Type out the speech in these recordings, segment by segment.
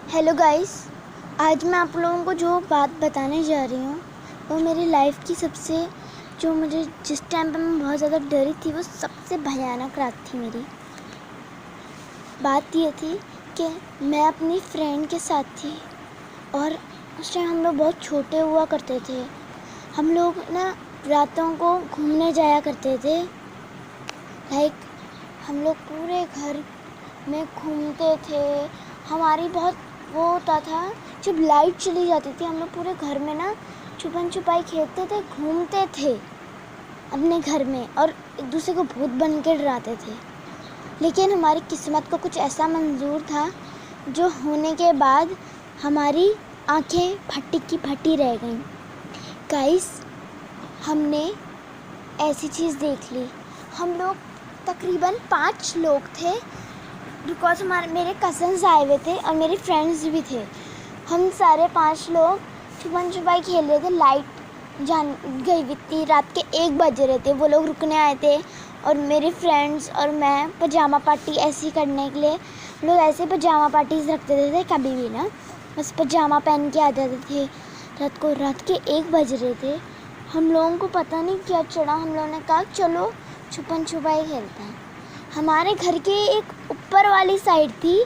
Hello guys. आज मैं आप लोगों को जो बात बताने जा रही हूँ वो मेरी लाइफ की सबसे मुझे जिस टाइम पे मैं बहुत ज़्यादा डरी थी वो सबसे भयानक रात थी मेरी। बात ये थी कि मैं अपनी फ्रेंड के साथ थी और उस टाइम हम लोग बहुत छोटे हुआ करते थे। हम लोग ना रातों को घूमने जाया करते थे। हम लोग पूरे घर में घूमते थे। हमारी बहुत वो होता था, जब लाइट चली जाती थी हम लोग पूरे घर में ना छुपन छुपाई खेलते थे, घूमते थे अपने घर में और एक दूसरे को भूत बन के डराते थे। लेकिन हमारी किस्मत को कुछ ऐसा मंजूर था जो होने के बाद हमारी आंखें फटी की फटी रह गईं। गाइस, हमने ऐसी चीज़ देख ली। हम लोग तकरीबन 5 लोग थे, बिकॉज मेरे कज़न्स आए हुए थे और मेरे फ्रेंड्स भी थे। हम सारे 5 लोग छुपन छुपाई खेल रहे थे। लाइट जान गई हुई थी, रात के 1 बज रहे थे। वो लोग रुकने आए थे और मेरे फ्रेंड्स और मैं पजामा पार्टी ऐसी करने के लिए लोग ऐसे पजामा पार्टीज रखते थे कभी भी ना, बस पजामा पहन के आ जाते थे रात के 1 बज रहे थे। हम लोगों को पता नहीं क्या चढ़ा, हम लोगों ने कहा चलो छुपन छुपाई खेलते हैं। हमारे घर के एक ऊपर वाली साइड थी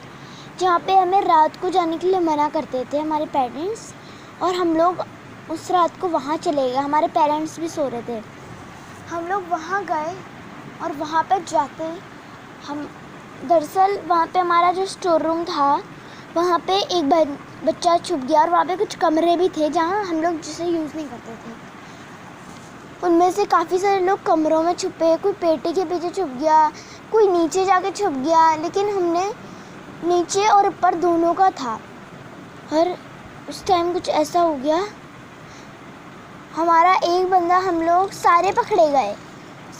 जहाँ पे हमें रात को जाने के लिए मना करते थे हमारे पेरेंट्स, और हम लोग उस रात को वहाँ चले गए। हमारे पेरेंट्स भी सो रहे थे। हम लोग वहाँ गए और वहाँ पे जाते हम दरअसल वहाँ पे हमारा जो स्टोर रूम था वहाँ पे एक बच्चा छुप गया और वहाँ पे कुछ कमरे भी थे जहाँ हम लोग जिसे यूज़ नहीं करते थे। उनमें से काफ़ी सारे लोग कमरों में छुपे, कोई पेटी के पीछे छुप गया, कोई नीचे जाके छुप गया। लेकिन हमने नीचे और ऊपर दोनों का था। और उस टाइम कुछ ऐसा हो गया, हमारा एक बंदा, हम लोग सारे पकड़े गए,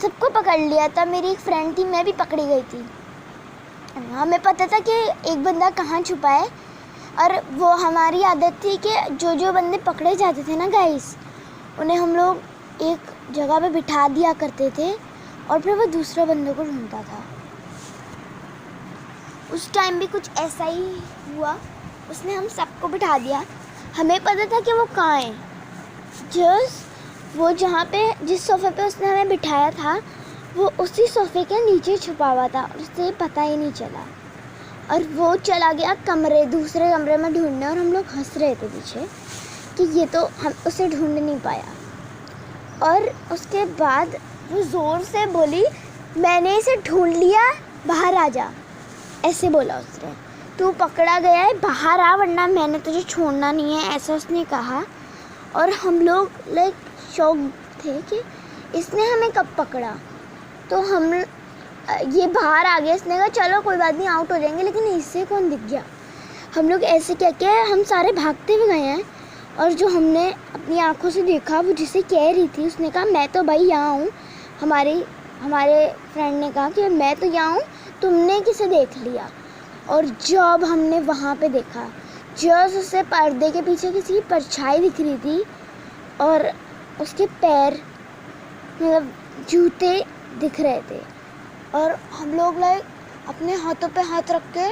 सबको पकड़ लिया था। मेरी एक फ्रेंड थी, मैं भी पकड़ी गई थी। हमें पता था कि एक बंदा कहाँ छुपा है, और वो हमारी आदत थी कि जो बंदे पकड़े जाते थे ना गाइस, उन्हें हम लोग एक जगह पे बिठा दिया करते थे और फिर वो दूसरे बंदे को ढूंढता था। उस टाइम भी कुछ ऐसा ही हुआ, उसने हम सबको बिठा दिया। हमें पता था कि वो कहाँ है। वो जहाँ पे जिस सोफ़े पे उसने हमें बिठाया था वो उसी सोफ़े के नीचे छुपा हुआ था और उसे पता ही नहीं चला। और वो चला गया दूसरे कमरे में ढूंढने, और हम लोग हंस रहे थे पीछे कि ये तो हम उसे ढूंढ नहीं पाया। और उसके बाद वो ज़ोर से बोली, मैंने इसे ढूंढ लिया, बाहर आ जा। ऐसे बोला उसने, तू पकड़ा गया है, बाहर आ वरना मैंने तुझे छोड़ना नहीं है, ऐसा उसने कहा। और हम लोग शॉक थे कि इसने हमें कब पकड़ा। तो हम ये बाहर आ गया, इसने कहा चलो कोई बात नहीं, आउट हो जाएंगे, लेकिन इससे कौन दिख गया। हम लोग ऐसे कह के हम सारे भागते हुए गए हैं, और जो हमने अपनी आंखों से देखा वो जिसे कह रही थी उसने कहा मैं तो भाई यहाँ हूँ। हमारे फ्रेंड ने कहा कि मैं तो यहाँ हूँ, तुमने किसे देख लिया। और जब हमने वहाँ पे देखा, जब उसे पर्दे के पीछे किसी की परछाई दिख रही थी और उसके पैर मतलब जूते दिख रहे थे। और हम लोग अपने हाथों पे हाथ रख के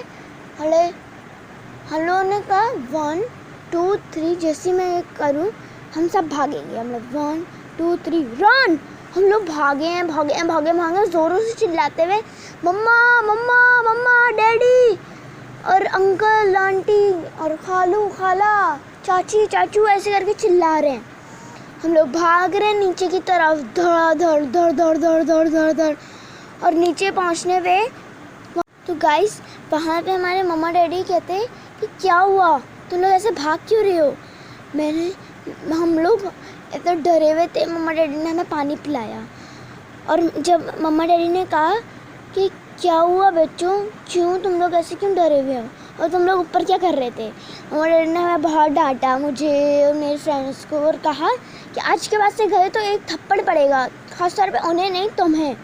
हम लोगों ने कहा 1 2 3, जैसे मैं करूँ हम सब भागेंगे। हम लोग 1 2 3 रन। हम लोग भागे ज़ोरों से चिल्लाते हुए, मम्मा मम्मा मम्मा, डैडी और अंकल आंटी और खालू खाला, चाची चाचू, ऐसे करके चिल्ला रहे हैं। हम लोग भाग रहे हैं नीचे की तरफ, धड़ धड़ धड़। और नीचे पहुंचने पे तो गाइस वहाँ पे हमारे मम्मा डैडी कहते कि क्या हुआ, तुम लोग ऐसे भाग क्यों रहे हो। हम लोग ऐसे डरे हुए थे। मम्मा डैडी ने हमें पानी पिलाया, और जब मम्मा डैडी ने कहा कि क्या हुआ बच्चों, क्यों तुम लोग ऐसे क्यों डरे हुए हो और तुम लोग ऊपर क्या कर रहे थे। मम्मा डैडी ने हमें बहुत डांटा, मुझे और मेरे फ्रेंड्स को, और कहा कि आज के बाद से गए तो एक थप्पड़ पड़ेगा, खास तौर पे उन्हें नहीं, तुम्हें।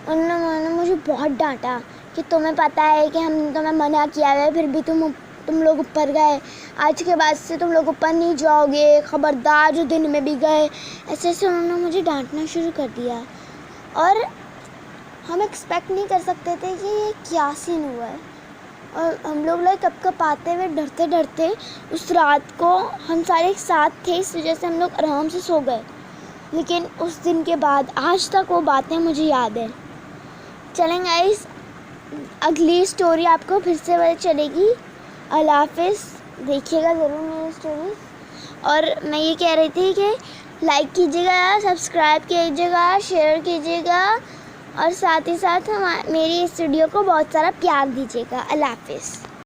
उन्होंने मुझे बहुत डांटा कि तुम्हें पता है कि हमने तुम्हें मना किया है, फिर भी तुम लोग ऊपर गए, आज के बाद से तुम लोग ऊपर नहीं जाओगे, खबरदार, जो दिन में भी गए। ऐसे उन्होंने मुझे डांटना शुरू कर दिया। और हम एक्सपेक्ट नहीं कर सकते थे कि ये क्या सीन हुआ है। और हम लोग लाइक कँपाते हुए डरते डरते उस रात को हम सारे एक साथ थे, इस वजह से हम लोग आराम से सो गए। लेकिन उस दिन के बाद आज तक वो बातें मुझे याद है। चलें गाइस, अगली स्टोरी आपको फिर से पता चलेगी। अल्लाह हाफ़िज़, देखिएगा ज़रूर मेरी स्टोरी। और मैं ये कह रही थी कि लाइक कीजिएगा, सब्सक्राइब कीजिएगा, शेयर कीजिएगा और साथ ही साथ मेरी इस वीडियो को बहुत सारा प्यार दीजिएगा। अल्लाह हाफ़िज़।